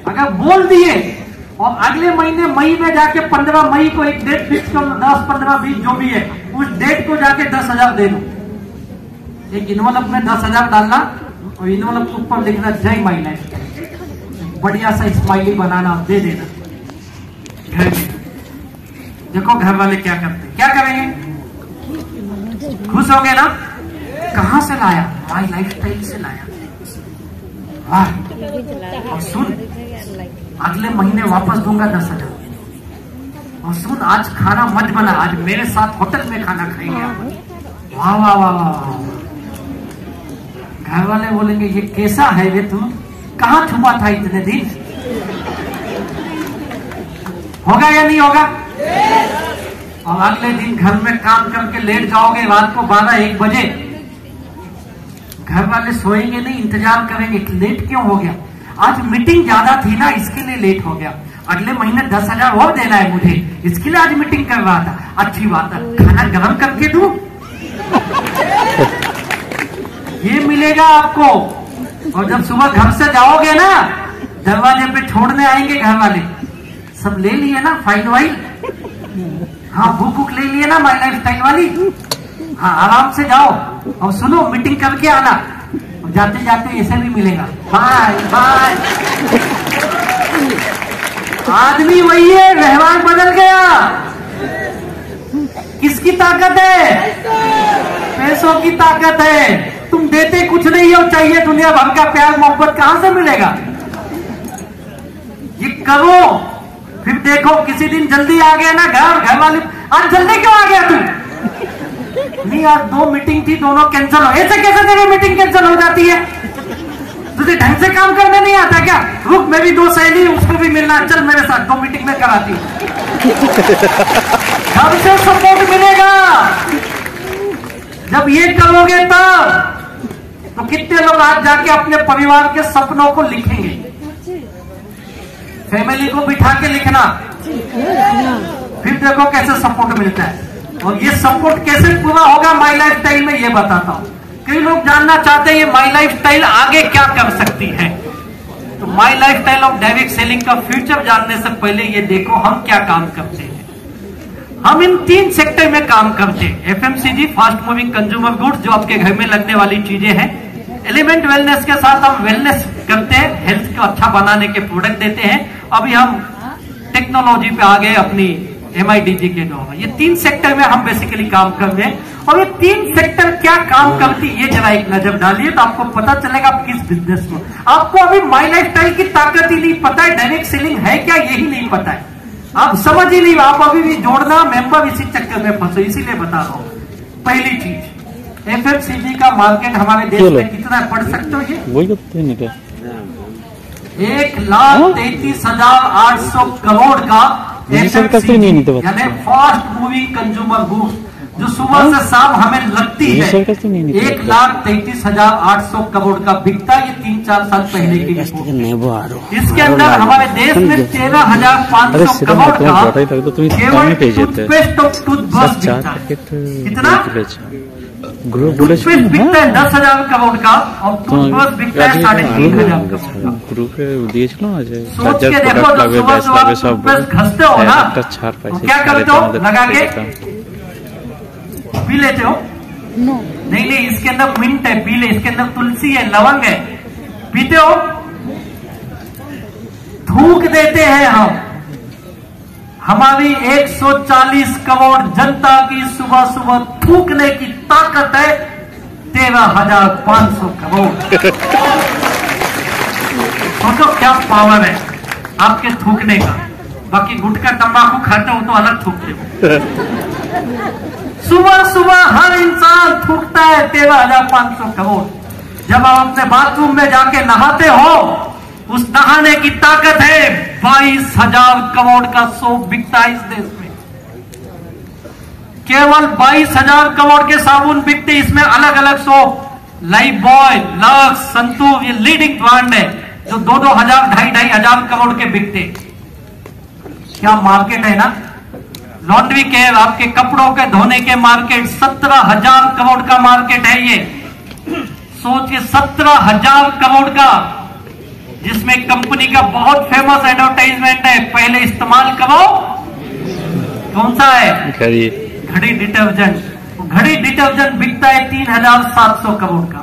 अगर बोल दिए और अगले महीने मई में जाके 15 मई को एक डेट फिक्स कर लो, 10, 15, 20 जो भी है, उस डेट को जाके 10,000 दे दो। एक इन्वॉल्व में 10,000 डालना और इन्वॉल्व के ऊपर लिखना जय माई लाइफ, बढ़िया सा स्माइली बनाना, दे देना घर में। देखो घर वाले क्या करते, क्या करेंगे? खुश हो गए ना? कहां से लाया? माई लाइफ स्टाइल से लाया। वाह। और सुन, अगले महीने वापस दूंगा 10,000। और सुन, आज खाना मत बना, आज मेरे साथ होटल में खाना खाएंगे। वाह वाह वाह वाह। घर वाले बोलेंगे ये कैसा है रे तू, कहां छुपा था इतने दिन? होगा या नहीं होगा? और अगले दिन घर में काम करके लेट जाओगे रात को 12-1 बजे। घर वाले सोएंगे नहीं, इंतजार करेंगे लेट क्यों हो गया? आज मीटिंग ज्यादा थी ना, इसके लिए लेट हो गया। अगले महीने 10,000 और देना है मुझे, इसके लिए आज मीटिंग कर रहा था। अच्छी बात है, खाना गरम करके दूं? ये मिलेगा आपको। और जब सुबह घर से जाओगे ना, दरवाजे पे छोड़ने आएंगे घर वाले, सब ले लिए ना फाइल वाइल, हाँ बुक ले लिए ना माई लाइफ स्टाइल वाली, हाँ आराम से जाओ और सुनो मीटिंग करके आना। और जाते जाते ऐसे भी मिलेगा, बाय बाय। आदमी वही है, व्यवहार बदल गया। किसकी ताकत है? पैसों की ताकत है। तुम देते कुछ नहीं हो, चाहिए दुनिया भर का प्यार मोहब्बत, कहां से मिलेगा? ये करो, फिर देखो किसी दिन जल्दी आ गया ना घर वाले, आज जल्दी क्यों आ गया तू? नहीं आज 2 मीटिंग थी, दोनों कैंसिल हो। ऐसे कैसे तेरी मीटिंग कैंसिल हो जाती है? तुझे ढंग से काम करने नहीं आता क्या? रुक, मेरी 2 सहेली, उसको भी मिलना, चल मेरे साथ 2 मीटिंग में कराती। घर से सपोर्ट मिलेगा जब ये करोगे तब। तो कितने लोग आज जाके अपने परिवार के सपनों को लिखेंगे? फैमिली को बिठा के लिखना, फिर देखो कैसे सपोर्ट मिलता है। और ये सपोर्ट कैसे पूरा होगा माई लाइफ स्टाइल में, ये बताता हूं। कई लोग जानना चाहते हैं ये माई लाइफ स्टाइल आगे क्या कर सकती है। तो my life style of direct selling का फ्यूचर जानने से पहले ये देखो हम क्या काम करते हैं। हम इन 3 सेक्टर में काम करते हैं। FMCG, fast moving consumer goods, जो आपके घर में लगने वाली चीजें हैं। एलिमेंट वेलनेस के साथ हम वेलनेस करते हैं, हेल्थ को अच्छा बनाने के प्रोडक्ट देते हैं। अभी हम टेक्नोलॉजी पे आ गए अपनी MIDG के द्वारा। ये 3 सेक्टर में हम बेसिकली काम कर रहे हैं। और ये 3 सेक्टर क्या काम करती है, ये जरा एक नजर डालिए तो आपको पता चलेगा आप किस बिजनेस में। आपको अभी माई लाइफ स्टाइल की ताकत ही नहीं पता है, डायरेक्ट सेलिंग है क्या यही नहीं पता है, आप समझ ही नहीं। आप अभी भी जोड़ना मेंबर इसी चक्कर में फंसे, इसीलिए बता रहा हूं। पहली चीज, FMCG का मार्केट हमारे देश में कितना है पढ़ सकते हो? ये 1,33,800 करोड़ का FMCG यानी फास्ट मूविंग कंज्यूमर गुड्स, जो सुबह से शाम हमें लगती है, 1,33,800 करोड़ का बिकता। ये 3-4 साल पहले की रिपोर्ट। इसके अंदर हमारे देश में 13,500 करोड़ का केवल टूथपेस्ट और टूथब्रश बिकता है। कितना? टूथपेस्ट बिकता है 10,000 करोड़ का और टूथब्रश बिकता है 3,500 करोड़ का। सोच के देखो, जब सुबह सुबह टूथपेस्ट घसते हो ना, क्या करते हो? लगा के पी लेते हो? नहीं, इसके अंदर मिंट है, पी ले। इसके अंदर तुलसी है, लवंग है, पीते हो? थूक देते हैं हम। हमारी 140 करोड़ जनता की सुबह सुबह थूकने की ताकत है 13,500 करोड़। सोचो क्या पावर है आपके थूकने का। बाकी गुटखा तंबाकू खाते हो तो अलग थूकते हो। सुबह सुबह हर इंसान थूकता है 13,500 करोड़। जब आप अपने बाथरूम में जाके नहाते हो, उस नहाने की ताकत है 22,000 करोड़ का सोप बिकता है इस देश में। केवल 22,000 करोड़ के साबुन बिकते, इसमें अलग अलग सोप, लाइफबॉय, लक्स, संतूर, ये लीडिंग ब्रांड है जो 2-2 हजार, 2,500 करोड़ के बिकते। क्या मार्केट है ना। लॉन्ड्री केयर, आपके कपड़ों के धोने के मार्केट, 17,000 करोड़ का मार्केट है ये। सोचिए 17,000 करोड़ का, जिसमें कंपनी का बहुत फेमस एडवर्टाइजमेंट है, पहले इस्तेमाल करो। कौन सा है? घड़ी डिटर्जेंट। घड़ी डिटर्जेंट बिकता है 3,700 करोड़ का।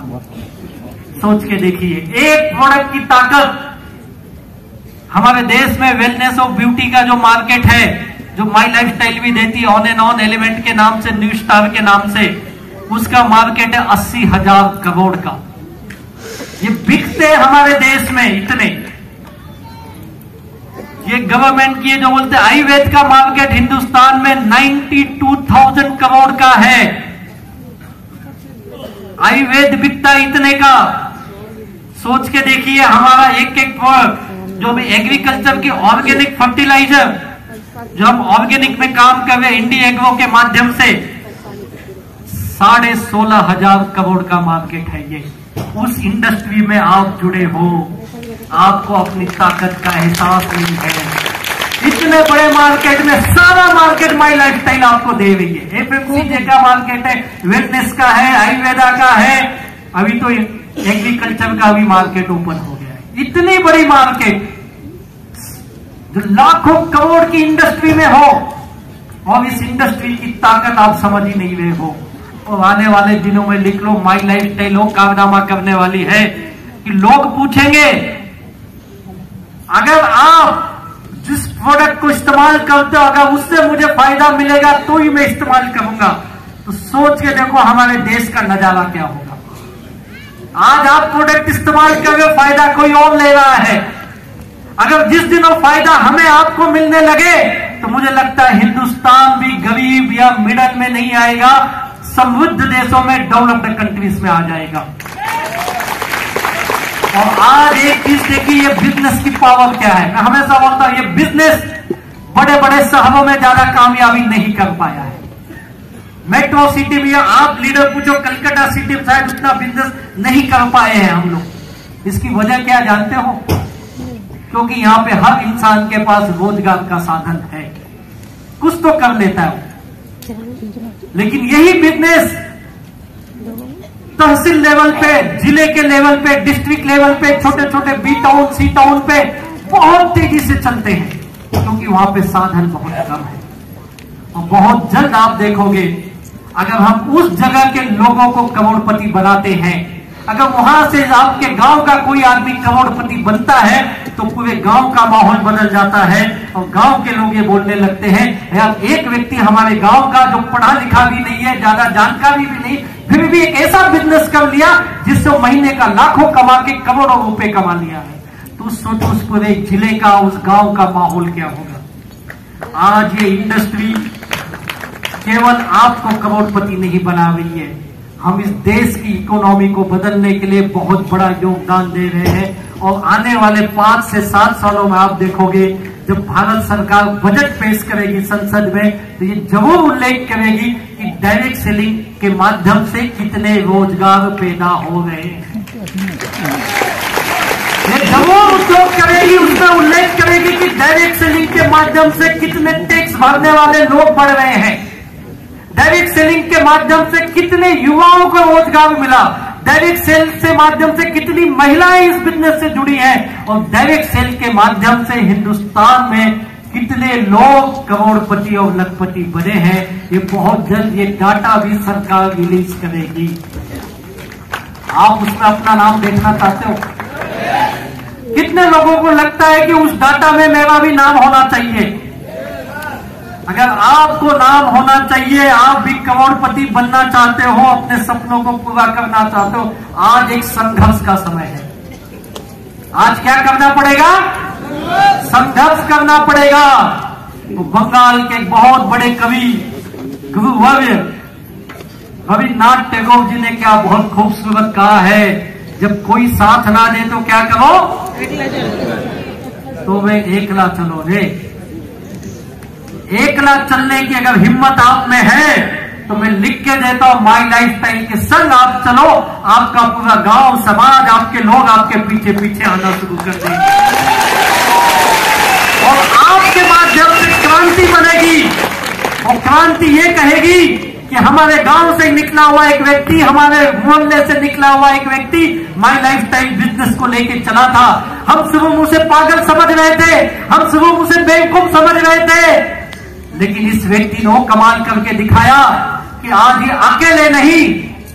सोच के देखिए, एक प्रोडक्ट की ताकत। हमारे देश में वेलनेस और ब्यूटी का जो मार्केट है, जो माई लाइफस्टाइल भी देती है ऑन एंड ऑन एलिमेंट के नाम से, न्यू स्टार के नाम से, उसका मार्केट है 80,000 करोड़ का। ये बिकते हमारे देश में इतने। ये गवर्नमेंट की जो बोलते आयुर्वेद का मार्केट हिंदुस्तान में 92,000 करोड़ का है। आयुर्वेद बिकता इतने का। सोच के देखिए, हमारा एक एक प्रोडक्ट जो भी एग्रीकल्चर की ऑर्गेनिक फर्टिलाइजर, जो हम ऑर्गेनिक में काम कर रहे इंडी एग्रो के माध्यम से, 16,500 करोड़ का मार्केट है ये। उस इंडस्ट्री में आप जुड़े हो, आपको अपनी ताकत का एहसास नहीं है। इतने बड़े मार्केट में सारा मार्केट माई लाइफस्टाइल आपको दे रही है। एफएमसीजी का मार्केट है, वेलनेस का है, आयुर्वेदा का है, अभी तो एग्रीकल्चर का भी मार्केट ओपन हो गया है। इतनी बड़ी मार्केट जो लाखों करोड़ की इंडस्ट्री में हो, और इस इंडस्ट्री की ताकत आप समझ ही नहीं रहे हो। और आने वाले दिनों में लिख लो, माई लाइफस्टाइल हो कारनामा करने वाली है कि लोग पूछेंगे, अगर आप जिस प्रोडक्ट को इस्तेमाल करते हो, अगर उससे मुझे फायदा मिलेगा तो ही मैं इस्तेमाल करूंगा। तो सोच के देखो हमारे देश का नजारा क्या होगा। आज आप प्रोडक्ट इस्तेमाल कर रहे हो, फायदा कोई और ले रहा है। अगर जिस दिन वो फायदा हमें आपको मिलने लगे, तो मुझे लगता है हिंदुस्तान भी गरीब या मिडल में नहीं आएगा, समृद्ध देशों में, डेवलप्ड कंट्रीज में आ जाएगा। और आज एक चीज देखिए, ये बिजनेस की पावर क्या है। मैं हमेशा बोलता हूं, ये बिजनेस बड़े बड़े शहरों में ज्यादा कामयाबी नहीं कर पाया है। मेट्रो सिटी में आप लीडर पूछो, कलकत्ता सिटी में शायद उतना बिजनेस नहीं कर पाए हैं हम लोग। इसकी वजह क्या जानते हो? क्योंकि यहाँ पे हर इंसान के पास रोजगार का साधन है, कुछ तो कर लेता है। लेकिन यही बिजनेस तहसील लेवल पे, जिले के लेवल पे, डिस्ट्रिक्ट लेवल पे, छोटे छोटे बी टाउन, सी टाउन पे बहुत तेजी से चलते हैं, क्योंकि वहां पे साधन बहुत कम है। और बहुत जल्द आप देखोगे, अगर हम उस जगह के लोगों को करोड़पति बनाते हैं, अगर वहां से आपके गांव का कोई आदमी करोड़पति बनता है, तो पूरे गांव का माहौल बदल जाता है। और गांव के लोग ये बोलने लगते हैं, यार एक व्यक्ति हमारे गांव का जो पढ़ा लिखा भी नहीं है, ज्यादा जानकारी भी नहीं, फिर भी एक ऐसा बिजनेस कर लिया जिससे महीने का लाखों कमा के करोड़ों रुपए कमा लिया है। तो सोचो उस पूरे जिले का, उस गांव का माहौल क्या होगा। आज ये इंडस्ट्री केवल आपको करोड़पति नहीं बना रही है, हम इस देश की इकोनॉमी को बदलने के लिए बहुत बड़ा योगदान दे रहे हैं। और आने वाले 5 से 7 सालों में आप देखोगे, जब भारत सरकार बजट पेश करेगी संसद में, तो ये जरूर उल्लेख करेगी कि डायरेक्ट सेलिंग के माध्यम से कितने रोजगार पैदा हो रहे हैं। ये जरूर उद्योग करेगी, उसमें उल्लेख करेगी कि डायरेक्ट सेलिंग के माध्यम से कितने टैक्स भरने वाले लोग बढ़ रहे हैं, डायरेक्ट सेलिंग के माध्यम से कितने युवाओं को रोजगार मिला, डायरेक्ट सेल से माध्यम से कितनी महिलाएं इस बिजनेस से जुड़ी हैं, और डायरेक्ट सेल के माध्यम से हिंदुस्तान में कितने लोग करोड़पति और लखपति बने हैं। ये बहुत जल्द ये डाटा भी सरकार रिलीज करेगी। आप उसमें अपना नाम देखना चाहते हो? कितने लोगों को लगता है कि उस डाटा में मेरा भी नाम होना चाहिए? अगर आपको नाम होना चाहिए, आप भी करोड़पति बनना चाहते हो, अपने सपनों को पूरा करना चाहते हो, आज एक संघर्ष का समय है। आज क्या करना पड़ेगा? संघर्ष करना पड़ेगा। तो बंगाल के बहुत बड़े कवि गुरुवर्य रविन्द्रनाथ टैगोर जी ने क्या बहुत खूबसूरत कहा है, जब कोई साथ ना दे तो क्या करो? तो वे एकला चलो रे। एकला चलने की अगर हिम्मत आप में है तो मैं लिख के देता हूं, माई लाइफ टाइम के संग आप चलो, आपका पूरा गांव समाज, आपके लोग आपके पीछे पीछे आना शुरू कर देंगे। और आपके माध्यम से क्रांति बनेगी, और क्रांति ये कहेगी कि हमारे गांव से निकला हुआ एक व्यक्ति, हमारे मोहल्ले से निकला हुआ एक व्यक्ति माई लाइफ टाइम बिजनेस को लेके चला था। हम शुरू से पागल समझ रहे थे, हम शुरू से बेवकूफ समझ रहे थे, लेकिन इस व्यक्ति ने कमाल करके दिखाया कि आज ये अकेले नहीं,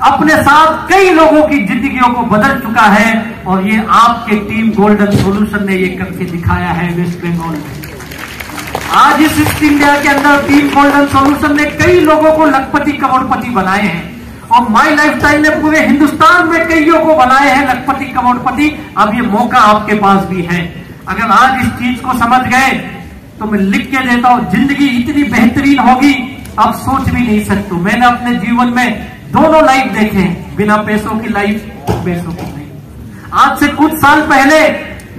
अपने साथ कई लोगों की जिंदगियों को बदल चुका है। और ये आपके टीम गोल्डन सॉल्यूशन ने ये करके दिखाया है वेस्ट बंगाल में। आज इस ईस्ट इंडिया के अंदर टीम गोल्डन सॉल्यूशन ने कई लोगों को लखपति करोड़पति बनाए हैं, और माई लाइफ टाइम ने पूरे हिंदुस्तान में कईयों को बनाए हैं लखपति करोड़पति। अब ये मौका आपके पास भी है, अगर आज इस चीज को समझ गए तो मैं लिख के देता हूं, जिंदगी इतनी बेहतरीन होगी आप सोच भी नहीं सकते। मैंने अपने जीवन में दोनों लाइफ देखे हैं, बिना पैसों की लाइफ, पैसों की लाइफ। आज से कुछ साल पहले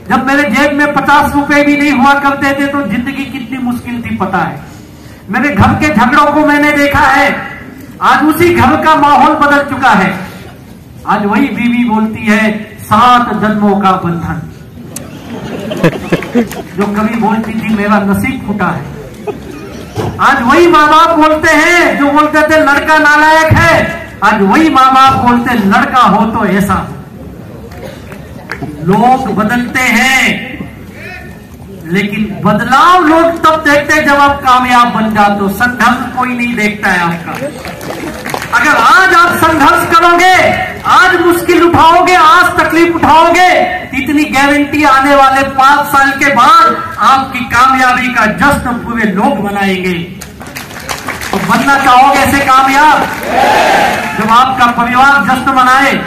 जब मेरे जेब में 50 रुपए भी नहीं हुआ करते थे तो जिंदगी कितनी मुश्किल थी पता है। मेरे घर के झगड़ों को मैंने देखा है, आज उसी घर का माहौल बदल चुका है। आज वही बीवी बोलती है 7 जन्मों का बंधन, जो कभी बोलती थी मेरा नसीब फूटा है। आज वही माँ बाप बोलते हैं, जो बोलते थे लड़का नालायक है, आज वही माँ बाप बोलते लड़का हो तो ऐसा हो। लोग बदलते हैं, लेकिन बदलाव लोग तब देखते हैं जब आप कामयाब बन जाते हो। संघर्ष कोई नहीं देखता है आपका। अगर आज आप संघर्ष करोगे, आज मुश्किल उठाओगे, आज तकलीफ उठाओगे, इतनी गारंटी आने वाले 5 साल के बाद आपकी कामयाबी का जश्न पूरे लोग मनाएंगे। तो बनना चाहोगे ऐसे कामयाब, जब आपका परिवार जश्न मनाए,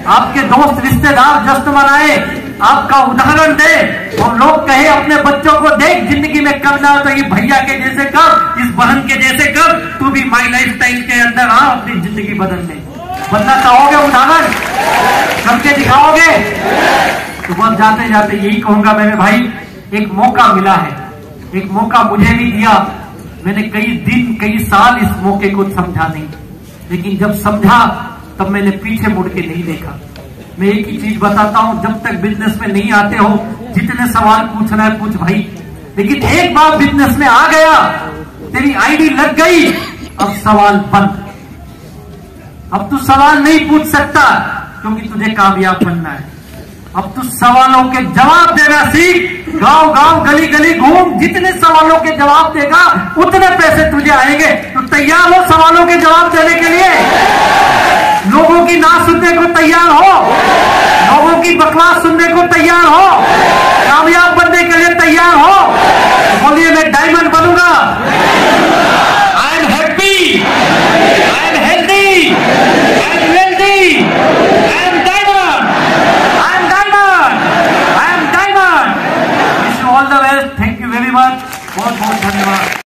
आपके दोस्त रिश्तेदार जश्न मनाए, आपका उदाहरण दे, और लोग कहे अपने बच्चों को देख जिंदगी में करना हो तो ये भैया के जैसे कर, इस बहन के जैसे कर, तू भी माई लाइफ टाइम के अंदर आ, अपनी जिंदगी बदलने। बनना चाहोगे उदाहरण, करके दिखाओगे? तो बस जाते जाते यही कहूंगा मेरे भाई, एक मौका मिला है, एक मौका मुझे भी दिया। मैंने कई दिन कई साल इस मौके को समझा नहीं, लेकिन जब समझा तब मैंने पीछे मुड़ के नहीं देखा। मैं एक ही चीज बताता हूं, जब तक बिजनेस में नहीं आते हो जितने सवाल पूछना है पूछ भाई, लेकिन एक बार बिजनेस में आ गया, तेरी आईडी लग गई, अब सवाल बंद। अब तू सवाल नहीं पूछ सकता क्योंकि तुझे कामयाब बनना है। अब तू सवालों के जवाब देना सीख, गांव गांव गली गली घूम, जितने सवालों के जवाब देगा उतने पैसे तुझे आएंगे। तो तैयार हो सवालों के जवाब देने के लिए? लोगों की ना सुनने को तैयार हो? लोगों की बकवास सुनने को तैयार हो? कामयाब बनने के लिए तैयार हो? बोलिए मैं डायमंड बनूंगा। I am happy, I am healthy, I am wealthy, I am diamond, I am diamond, I am diamond. Wish you all the best. Thank you very much, बहुत बहुत धन्यवाद।